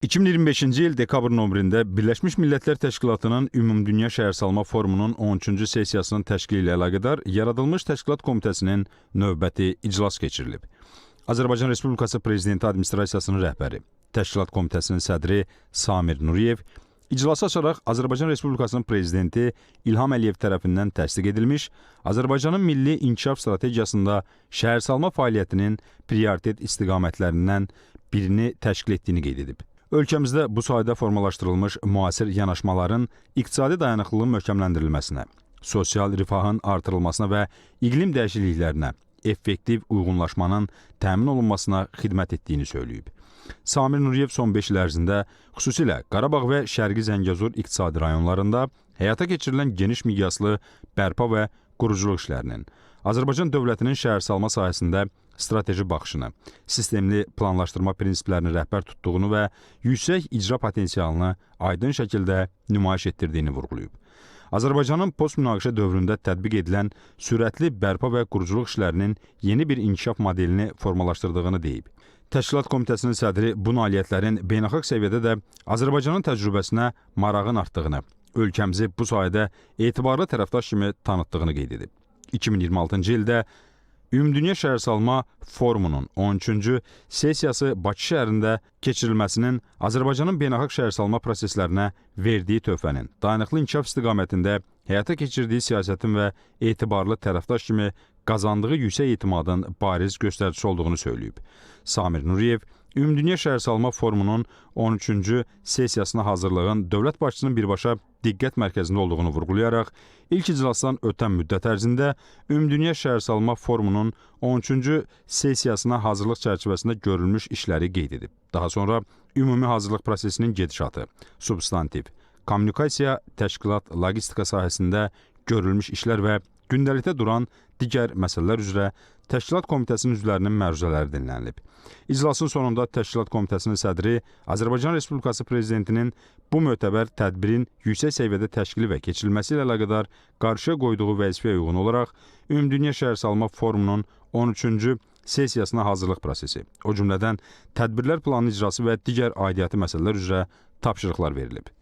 2025-ci il dekabrın 11-də Birləşmiş Millətlər Təşkilatının Ümumdünya Şəhərsalma Forumunun 13-cü sessiyasının təşkili ilə əlaqədar yaradılmış Təşkilat Komitəsinin növbəti iclas keçirilib. Azərbaycan Respublikası Prezidenti Administrasiyasının rəhbəri, Təşkilat Komitəsinin sədri Samir Nuriyev, iclası açaraq Azərbaycan Respublikasının Prezidenti İlham Əliyev tərəfindən təsdiq edilmiş Azərbaycanın Milli İnkişaf Strategiyasında şəhərsalma fəaliyyətinin prioritet istiqamətlərindən birini təşkil etdiyini qeyd edib. Ölkəmizdə bu sahədə formalaşdırılmış müasir yanaşmaların iqtisadi dayanıqlılığın möhkəmləndirilməsinə, sosial rifahın artırılmasına və iqlim dəyişikliklərinə, effektiv uyğunlaşmanın təmin olunmasına xidmət etdiyini söyləyib. Samir Nuriyev son 5 il ərzində xüsusilə Qarabağ və Şərqi Zəngəzur iqtisadi rayonlarında həyata keçirilən geniş miqyaslı bərpa və quruculuq işlərinin, Azərbaycan dövlətinin şəhərsalma sahəsində strateji baxışını, sistemli planlaşdırma prinsiplərini rəhbər tutduğunu və yüksək icra potensialını aydın şəkildə nümayiş etdirdiyini vurğulayıb. Azərbaycanın postmünaqişə dövründə tətbiq edilən sürətli bərpa və quruculuq işlərinin yeni bir inkişaf modelini formalaşdırdığını deyib. Təşkilat Komitəsinin sədri bu nailiyyətlərin beynəlxalq səviyyədə də Azərbaycanın təcrübəsinə marağın artdığını, ölkəmizi bu sayədə etibarlı tərəfdaş kimi tanıtdığını qeyd edib. 2026-cı ildə Ümumdünya Şəhərsalma Forumunun 13-cü sessiyası Bakı şəhərində keçirilməsinin Azərbaycanın beynəlxalq şəhərsalma proseslərinə verdiyi töhfənin, dayanıqlı inkişaf istiqamətində həyata keçirdiyi siyasətin və etibarlı tərəfdaş kimi qazandığı yüksək etimadın bariz göstəricisi olduğunu söyləyib. Samir Nuriyev, Ümumdünya Şəhərsalma Forumunun 13-cü sessiyasına hazırlığın dövlət başçısının birbaşa diqqət mərkəzində olduğunu vurğulayaraq, ilk iclasdan ötən müddət ərzində Ümumdünya Şəhərsalma Forumunun 13-cü sessiyasına hazırlıq çərçivəsində görülmüş işləri qeyd edib. Daha sonra ümumi hazırlıq prosesinin gedişatı, substantiv, kommunikasiya, təşkilat, logistika sahəsində görülmüş işlər və gündəlikdə duran digər məsələlər üzrə Təşkilat Komitəsinin üzvlərinin məruzələri dinlənilib. İclasın sonunda Təşkilat Komitəsinin sədri Azərbaycan Respublikası Prezidentinin bu mötəbər tədbirin yüksək səviyyədə təşkili və keçirilməsi ilə əlaqədar qarşıya qoyduğu vəzifəyə uyğun olaraq Ümumdünya Şəhərsalma Forumunun 13-cü sessiyasına hazırlıq prosesi, o cümlədən tədbirlər planının icrası və digər aidiyyatı məsələlər üzrə tapşırıqlar verilib.